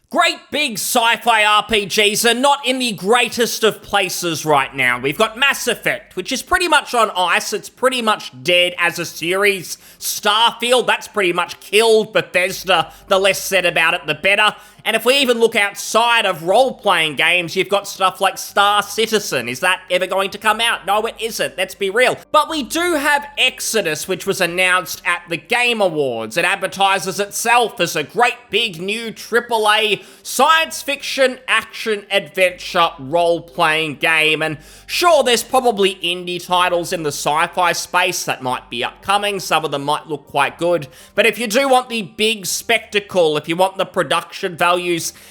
Great big sci-fi RPGs are not in the greatest of places right now. We've got Mass Effect, which is pretty much on ice. It's pretty much dead as a series. Starfield, that's pretty much killed. Bethesda, the less said about it, the better. And if we even look outside of role-playing games, you've got stuff like Star Citizen. Is that ever going to come out? No, it isn't. Let's be real. But we do have Exodus, which was announced at the Game Awards. It advertises itself as a great big new AAA science fiction, action, adventure, role-playing game. And sure, there's probably indie titles in the sci-fi space that might be upcoming. Some of them might look quite good. But if you do want the big spectacle, if you want the production value,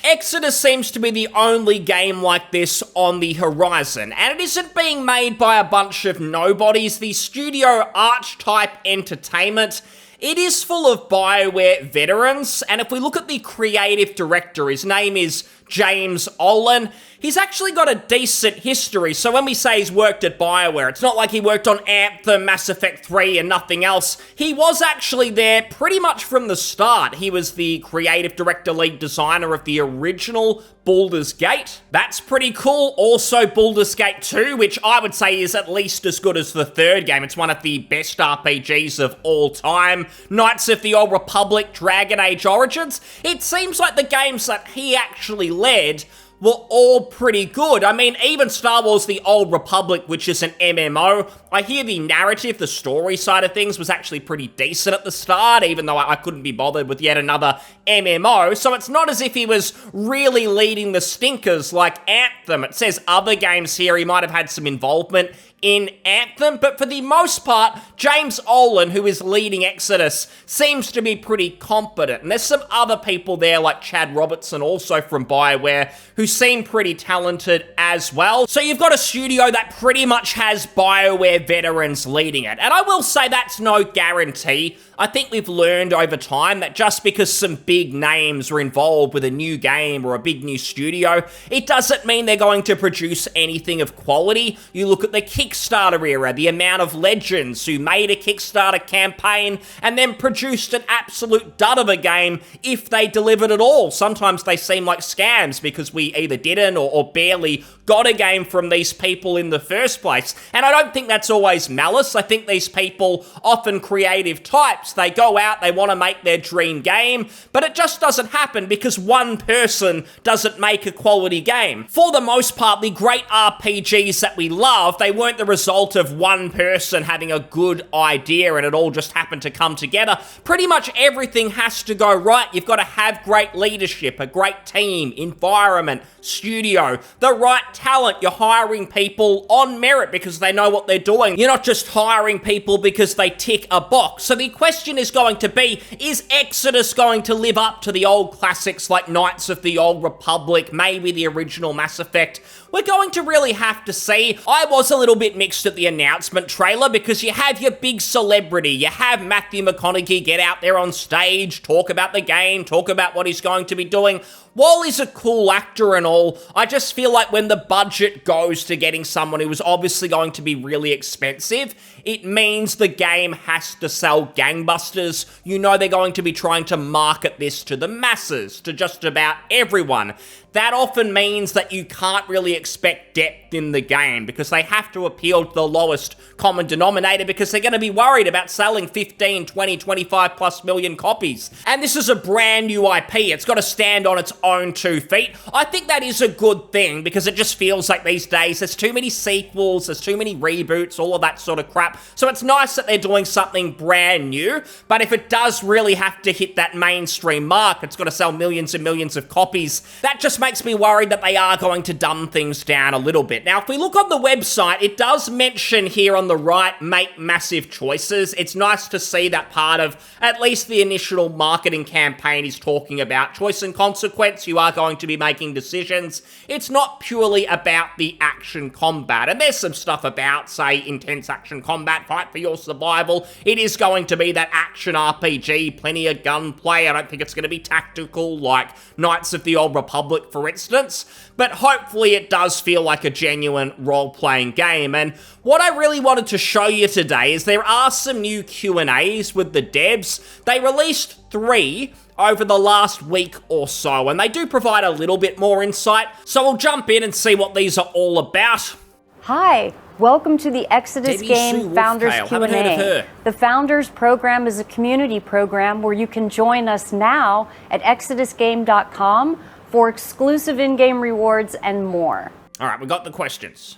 Exodus seems to be the only game like this on the horizon, and it isn't being made by a bunch of nobodies. The studio Archetype Entertainment, it is full of Bioware veterans, and if we look at the creative director, his name is James Olin. He's actually got a decent history, so when we say he's worked at Bioware, it's not like he worked on Anthem, Mass Effect 3, and nothing else. He was actually there pretty much from the start. He was the creative director, lead designer of the original Baldur's Gate. That's pretty cool. Also, Baldur's Gate 2, which I would say is at least as good as the third game. It's one of the best RPGs of all time. Knights of the Old Republic, Dragon Age Origins. It seems like the games that he actually led were all pretty good. I mean, even Star Wars The Old Republic, which is an MMO, I hear the narrative, the story side of things was actually pretty decent at the start, even though I couldn't be bothered with yet another MMO, so it's not as if he was really leading the stinkers like Anthem. It says other games here he might have had some involvement in Anthem, but for the most part, James Olin, who is leading Exodus, seems to be pretty competent. And there's some other people there, like Chad Robertson, also from Bioware, who seem pretty talented as well. So you've got a studio that pretty much has Bioware veterans leading it. And I will say that's no guarantee. I think we've learned over time that just because some big names are involved with a new game or a big new studio, it doesn't mean they're going to produce anything of quality. You look at the Kickstarter era, the amount of legends who made a Kickstarter campaign and then produced an absolute dud of a game if they delivered at all. Sometimes they seem like scams because we either didn't or barely got a game from these people in the first place. And I don't think that's always malice. I think these people, often creative types, they go out, they want to make their dream game, but it just doesn't happen because one person doesn't make a quality game. For the most part, the great RPGs that we love, they weren't the result of one person having a good idea and it all just happened to come together. Pretty much everything has to go right. You've got to have great leadership, a great team, environment, studio, the right talent. You're hiring people on merit because they know what they're doing. You're not just hiring people because they tick a box. So the question is going to be, is Exodus going to live up to the old classics like Knights of the Old Republic, maybe the original Mass Effect? We're going to really have to see. I was a little bit mixed at the announcement trailer because you have your big celebrity. You have Matthew McConaughey get out there on stage, talk about the game, talk about what he's going to be doing. While he's a cool actor and all, I just feel like when the budget goes to getting someone who is obviously going to be really expensive, it means the game has to sell gangbusters. You know they're going to be trying to market this to the masses, to just about everyone. That often means that you can't really expect depth in the game because they have to appeal to the lowest common denominator because they're going to be worried about selling 15, 20, 25 plus million copies. And this is a brand new IP. It's got to stand on its own 2 feet. I think that is a good thing because it just feels like these days there's too many sequels, there's too many reboots, all of that sort of crap. So it's nice that they're doing something brand new, but if it does really have to hit that mainstream mark, it's got to sell millions and millions of copies. That just makes me worried that they are going to dumb things down a little bit. Now, if we look on the website, it does mention here on the right, make massive choices. It's nice to see that part of at least the initial marketing campaign is talking about choice and consequence. You are going to be making decisions. It's not purely about the action combat. And there's some stuff about, say, intense action combat, fight for your survival. It is going to be that action RPG, plenty of gunplay. I don't think it's going to be tactical like Knights of the Old Republic, for instance. But hopefully it does feel like a genuine role-playing game. And what I really wanted to show you today is there are some new Q&As with the devs. They released 3 over the last week or so, and they do provide a little bit more insight, so we'll jump in and see what these are all about. Hi, welcome to the Exodus Game Founders Q&A. The Founders Program is a community program where you can join us now at exodusgame.com for exclusive in-game rewards and more. All right, we got the questions.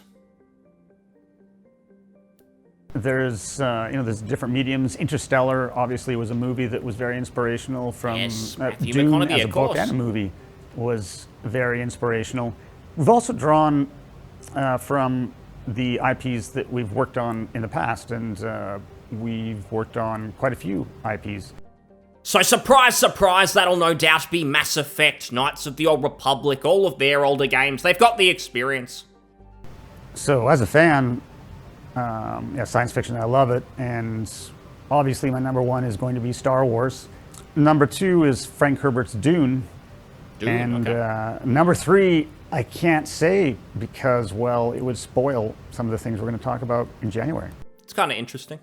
There's, there's different mediums. Interstellar, obviously, was a movie that was very inspirational from Matthew Dune McConaughey, as a book and a movie was very inspirational. We've also drawn from the IPs that we've worked on in the past, and we've worked on quite a few IPs. So surprise, surprise, that'll no doubt be Mass Effect, Knights of the Old Republic, all of their older games. They've got the experience. So as a fan, science fiction, I love it, and obviously my number one is going to be Star Wars. Number two is Frank Herbert's Dune. And okay. Number three, I can't say because, well, it would spoil some of the things we're going to talk about in January. It's kind of interesting.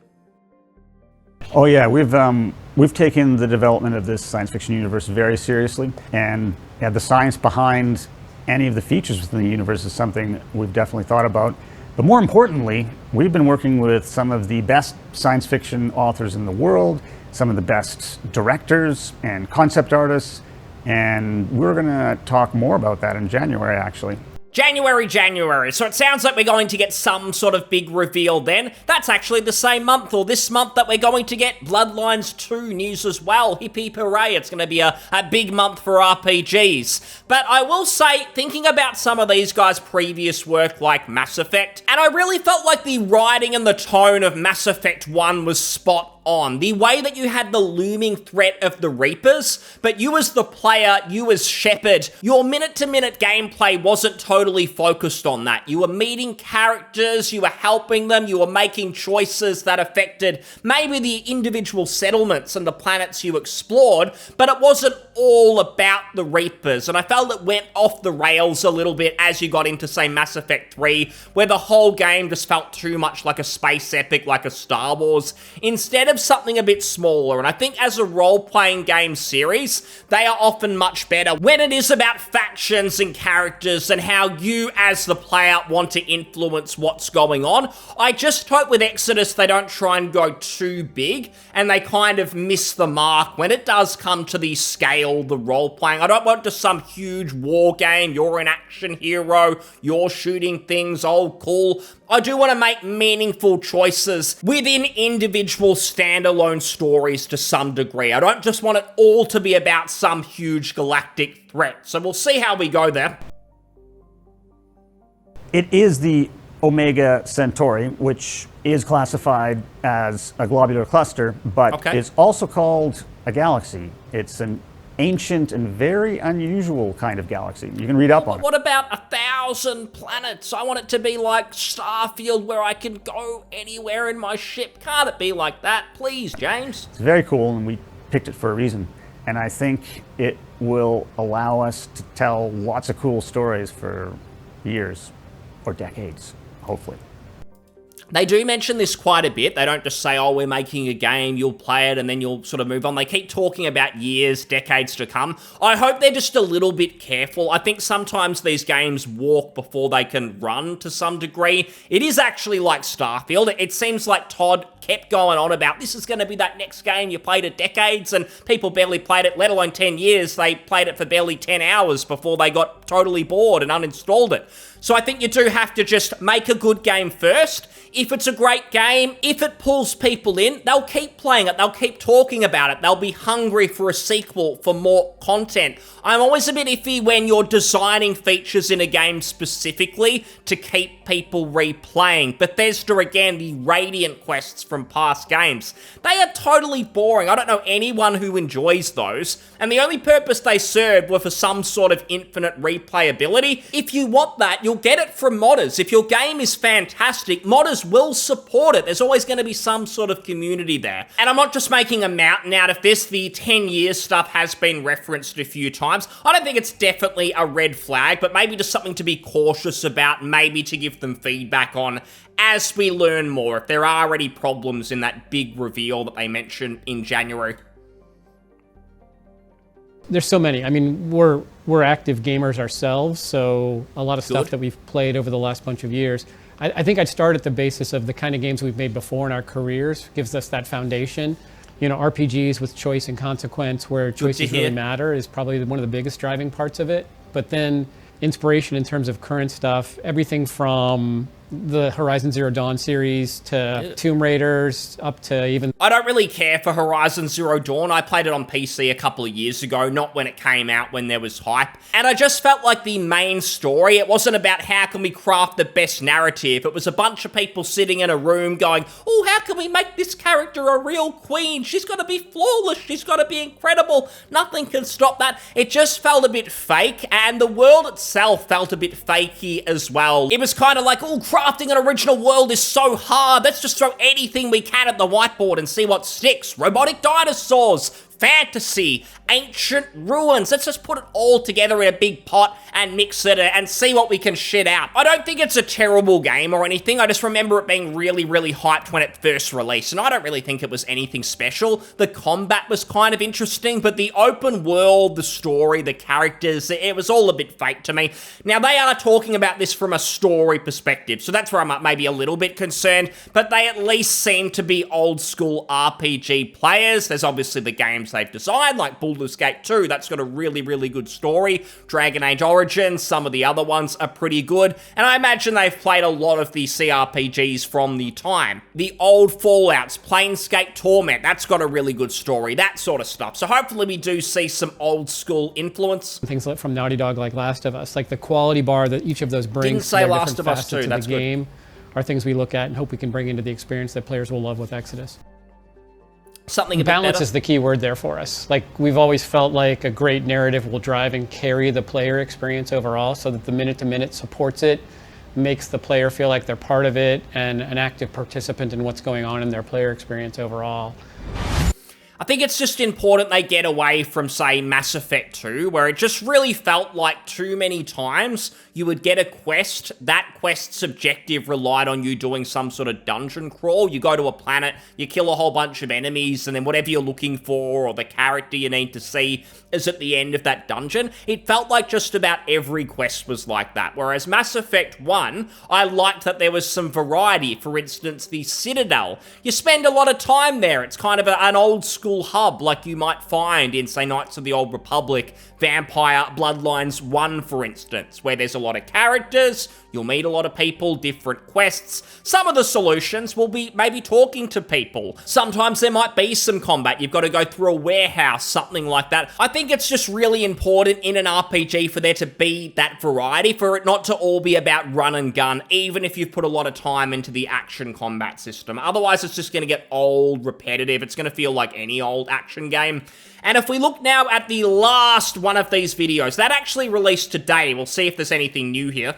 Oh yeah, we've taken the development of this science fiction universe very seriously, and the science behind any of the features within the universe is something we've definitely thought about. But more importantly, we've been working with some of the best science fiction authors in the world, some of the best directors and concept artists, and we're going to talk more about that in January, actually. January. So it sounds like we're going to get some sort of big reveal then. That's actually the same month, or this month, that we're going to get Bloodlines 2 news as well. Hip hip hooray, it's going to be a big month for RPGs. But I will say, thinking about some of these guys' previous work like Mass Effect, and I really felt like the writing and the tone of Mass Effect 1 was spot on. The way that you had the looming threat of the Reapers, but you as the player, you as Shepard, your minute-to-minute gameplay wasn't totally focused on that. You were meeting characters, you were helping them, you were making choices that affected maybe the individual settlements and the planets you explored, but it wasn't all about the Reapers, and I felt it went off the rails a little bit as you got into, say, Mass Effect 3, where the whole game just felt too much like a space epic, like a Star Wars, instead of something a bit smaller. And I think as a role-playing game series, they are often much better when it is about factions and characters and how you as the player want to influence what's going on. I just hope with Exodus they don't try and go too big and they kind of miss the mark when it does come to the scale, the role-playing. I don't want just some huge war game, you're an action hero, you're shooting things, oh cool. I do want to make meaningful choices within individual standalone stories to some degree. I don't just want it all to be about some huge galactic threat. So we'll see how we go there. It is the Omega Centauri, which is classified as a globular cluster, but it's also called a galaxy. It's an ancient and very unusual kind of galaxy. You can read up on it. What about 1,000 planets? I want it to be like Starfield, where I can go anywhere in my ship. Can't it be like that? Please, James. It's very cool, and we picked it for a reason. And I think it will allow us to tell lots of cool stories for years or decades, hopefully. They do mention this quite a bit. They don't just say, oh, we're making a game, you'll play it, and then you'll sort of move on. They keep talking about years, decades to come. I hope they're just a little bit careful. I think sometimes these games walk before they can run to some degree. It is actually like Starfield. It seems like Todd kept going on about, this is going to be that next game. You played it decades, and people barely played it, let alone 10 years. They played it for barely 10 hours before they got totally bored and uninstalled it. So I think you do have to just make a good game first. If it's a great game, if it pulls people in, they'll keep playing it, they'll keep talking about it, they'll be hungry for a sequel, for more content. I'm always a bit iffy when you're designing features in a game specifically to keep people replaying. Bethesda, again, the Radiant quests from past games, they are totally boring. I don't know anyone who enjoys those, and the only purpose they served were for some sort of infinite replayability. If you want that, you'll get it from modders. If your game is fantastic, modders will support it. There's always going to be some sort of community there. And I'm not just making a mountain out of this. The 10 years stuff has been referenced a few times. I don't think it's definitely a red flag, but maybe just something to be cautious about, maybe to give them feedback on as we learn more, if there are any problems in that big reveal that they mentioned in January. There's so many. I mean, we're active gamers ourselves, so a lot of stuff that we've played over the last bunch of years. I think I'd start at the basis of the kind of games we've made before in our careers, gives us that foundation. You know, RPGs with choice and consequence, where choices really matter, is probably one of the biggest driving parts of it. But then inspiration in terms of current stuff, everything from the Horizon Zero Dawn series to Tomb Raiders up to even... I don't really care for Horizon Zero Dawn. I played it on PC a couple of years ago, not when it came out, when there was hype. And I just felt like the main story, it wasn't about how can we craft the best narrative. It was a bunch of people sitting in a room going, oh, how can we make this character a real queen? She's got to be flawless. She's got to be incredible. Nothing can stop that. It just felt a bit fake, and the world itself felt a bit fakey as well. It was kind of like, oh, crafting an original world is so hard. Let's just throw anything we can at the whiteboard and see what sticks. Robotic dinosaurs, fantasy, ancient ruins. Let's just put it all together in a big pot and mix it and see what we can shit out. I don't think it's a terrible game or anything. I just remember it being really, really hyped when it first released, and I don't really think it was anything special. The combat was kind of interesting, but the open world, the story, the characters, it was all a bit fake to me. Now, they are talking about this from a story perspective, so that's where I'm maybe a little bit concerned, but they at least seem to be old school RPG players. There's obviously the games they've designed, like Baldur's Gate 2, that's got a really, really good story. Dragon Age Origins, some of the other ones are pretty good, and I imagine they've played a lot of the CRPGs from the time. The old Fallouts, Planescape Torment, that's got a really good story, that sort of stuff. So hopefully we do see some old school influence. Things like from Naughty Dog, like Last of Us, like the quality bar that each of those brings Didn't say to their Last different of Us facets too, of that's the good. game are things we look at and hope we can bring into the experience that players will love with Exodus. Something a bit balance better. is the key word there for us. Like, we've always felt like a great narrative will drive and carry the player experience overall, so that the minute-to-minute supports it, makes the player feel like they're part of it and an active participant in what's going on in their player experience overall. I think it's just important they get away from, say, Mass Effect 2, where it just really felt like too many times you would get a quest, that quest's objective relied on you doing some sort of dungeon crawl. You go to a planet, you kill a whole bunch of enemies, and then whatever you're looking for or the character you need to see is at the end of that dungeon. It felt like just about every quest was like that, whereas Mass Effect 1, I liked that there was some variety. For instance, the Citadel. You spend a lot of time there. It's kind of an old school hub like you might find in, say, Knights of the Old Republic, Vampire Bloodlines 1, for instance, where there's a lot of characters, you'll meet a lot of people, different quests. Some of the solutions will be maybe talking to people. Sometimes there might be some combat. You've got to go through a warehouse, something like that. I think it's just really important in an RPG for there to be that variety, for it not to all be about run and gun, even if you've put a lot of time into the action combat system. Otherwise, it's just going to get old, repetitive. It's going to feel like any old action game. And if we look now at the last one of these videos, that actually released today. We'll see if there's anything new here.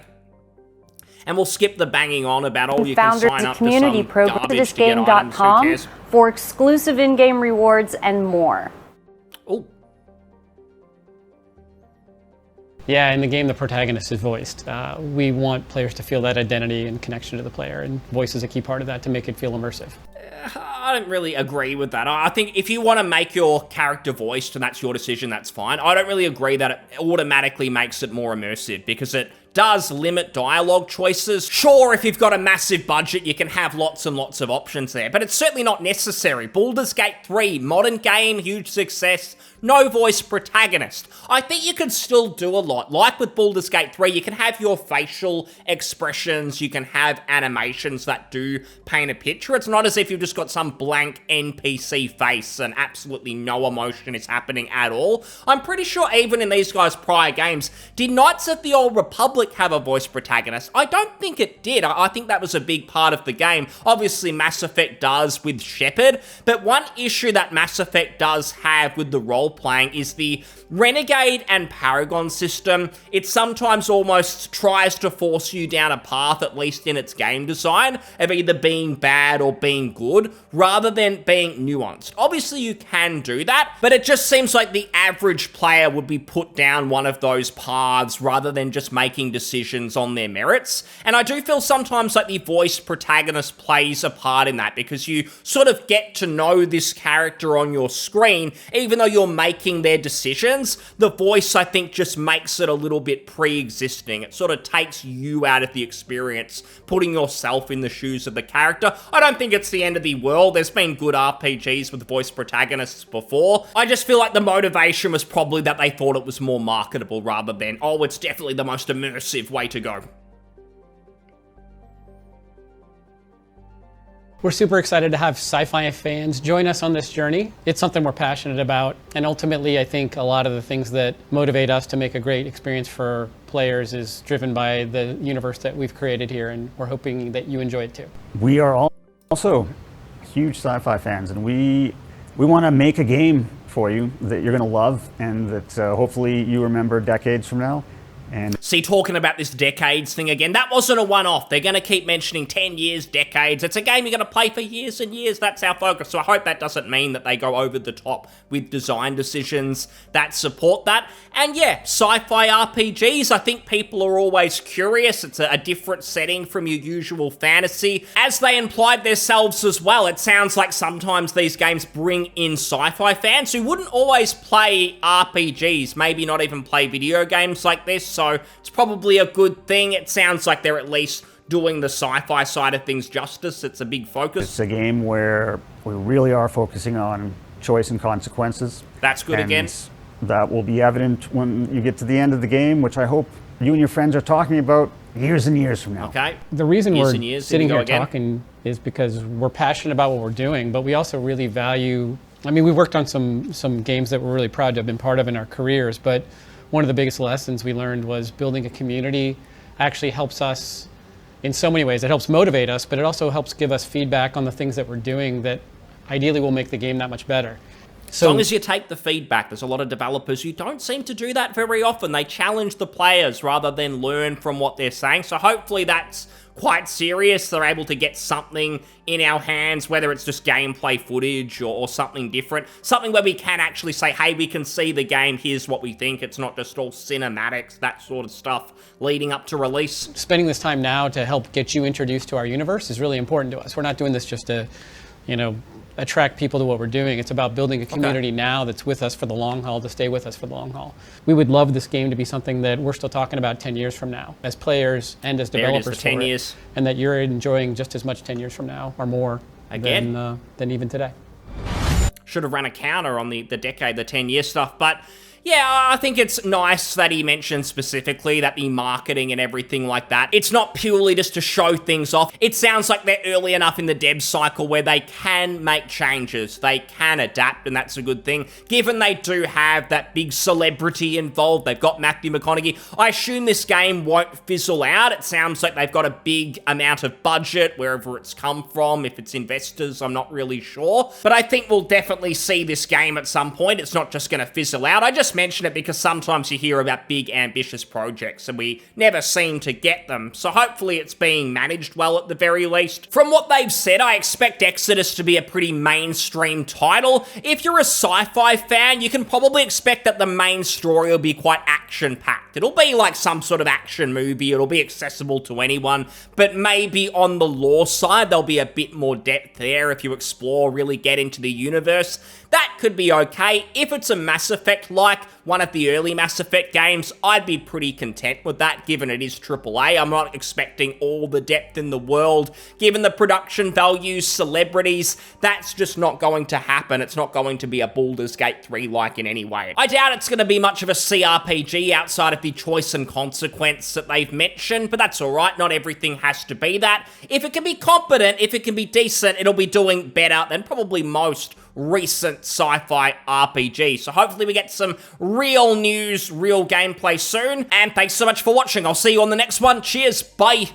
And we'll skip the banging on about, oh, you can sign up to some garbage to get items, who cares? For exclusive in-game rewards and more. Oh. Yeah, in the game, the protagonist is voiced. We want players to feel that identity and connection to the player, and voice is a key part of that to make it feel immersive. I don't really agree with that. I think if you want to make your character voiced and that's your decision, that's fine. I don't really agree that it automatically makes it more immersive, because it does limit dialogue choices. Sure, if you've got a massive budget, you can have lots and lots of options there, but it's certainly not necessary. Baldur's Gate 3, modern game, huge success, no voice protagonist. I think you can still do a lot. Like with Baldur's Gate 3, you can have your facial expressions, you can have animations that do paint a picture. It's not as if you've just got some blank NPC face and absolutely no emotion is happening at all. I'm pretty sure even in these guys' prior games, did Knights of the Old Republic have a voice protagonist? I don't think it did. I think that was a big part of the game. Obviously, Mass Effect does with Shepard, but one issue that Mass Effect does have with the role-playing is the Renegade and Paragon system. It sometimes almost tries to force you down a path, at least in its game design, of either being bad or being good, rather rather than being nuanced. Obviously, you can do that, but it just seems like the average player would be put down one of those paths rather than just making decisions on their merits. And I do feel sometimes like the voice protagonist plays a part in that, because you sort of get to know this character on your screen, even though you're making their decisions. The voice, I think, just makes it a little bit pre-existing. It sort of takes you out of the experience, putting yourself in the shoes of the character. I don't think it's the end of the world. There's been good RPGs with voice protagonists before. I just feel like the motivation was probably that they thought it was more marketable rather than, oh, it's definitely the most immersive way to go. We're super excited to have sci-fi fans join us on this journey. It's something we're passionate about, and ultimately I think a lot of the things that motivate us to make a great experience for players is driven by the universe that we've created here, and we're hoping that you enjoy it too. We are also huge sci-fi fans, and we want to make a game for you that you're going to love, and that hopefully you remember decades from now. And see, talking about this decades thing again, that wasn't a one-off. They're going to keep mentioning 10 years, decades. It's a game you're going to play for years and years. That's our focus. So I hope that doesn't mean that they go over the top with design decisions that support that. And yeah, sci-fi RPGs, I think people are always curious. It's a different setting from your usual fantasy. As they implied themselves as well, it sounds like sometimes these games bring in sci-fi fans who wouldn't always play RPGs, maybe not even play video games like this. So it's probably a good thing. It sounds like they're at least doing the sci-fi side of things justice. It's a big focus. It's a game where we really are focusing on choice and consequences. That's good again. That will be evident when you get to the end of the game, which I hope you and your friends are talking about years and years from now. Okay. The reason we're sitting here talking is because we're passionate about what we're doing, but we also really value, I mean, we worked on some games that we're really proud to have been part of in our careers, but one of the biggest lessons we learned was building a community actually helps us in so many ways. It helps motivate us, but it also helps give us feedback on the things that we're doing that ideally will make the game that much better. As long as you take the feedback, there's a lot of developers who don't seem to do that very often. They challenge the players rather than learn from what they're saying. So hopefully that's quite serious. They're able to get something in our hands, whether it's just gameplay footage or something different. Something where we can actually say, hey, we can see the game, here's what we think. It's not just all cinematics, that sort of stuff leading up to release. Spending this time now to help get you introduced to our universe is really important to us. We're not doing this just to, attract people to what we're doing. It's about building a community now that's with us for the long haul, to stay with us for the long haul. We would love this game to be something that we're still talking about 10 years from now, as players and as developers. 10 years. And that you're enjoying just as much 10 years from now, or more, than even today. Should have run a counter on the decade, the 10-year stuff, but yeah, I think it's nice that he mentioned specifically that the marketing and everything like that, it's not purely just to show things off. It sounds like they're early enough in the dev cycle where they can make changes, they can adapt, and that's a good thing. Given they do have that big celebrity involved, they've got Matthew McConaughey, I assume this game won't fizzle out. It sounds like they've got a big amount of budget, wherever it's come from. If it's investors, I'm not really sure. But I think we'll definitely see this game at some point. It's not just going to fizzle out. I just mention it because sometimes you hear about big ambitious projects and we never seem to get them, so hopefully it's being managed well at the very least. From what they've said, I expect Exodus to be a pretty mainstream title. If you're a sci-fi fan, you can probably expect that the main story will be quite action-packed. It'll be like some sort of action movie, it'll be accessible to anyone, but maybe on the lore side there'll be a bit more depth there if you explore, really get into the universe. That could be okay. If it's a Mass Effect like one of the early Mass Effect games, I'd be pretty content with that, given it is AAA. I'm not expecting all the depth in the world. Given the production values, celebrities, that's just not going to happen. It's not going to be a Baldur's Gate 3 like in any way. I doubt it's going to be much of a CRPG outside of the choice and consequence that they've mentioned, but that's alright. Not everything has to be that. If it can be competent, if it can be decent, it'll be doing better than probably most recent sci-fi RPG. So hopefully we get some real news, real gameplay soon. And thanks so much for watching. I'll see you on the next one. Cheers. Bye.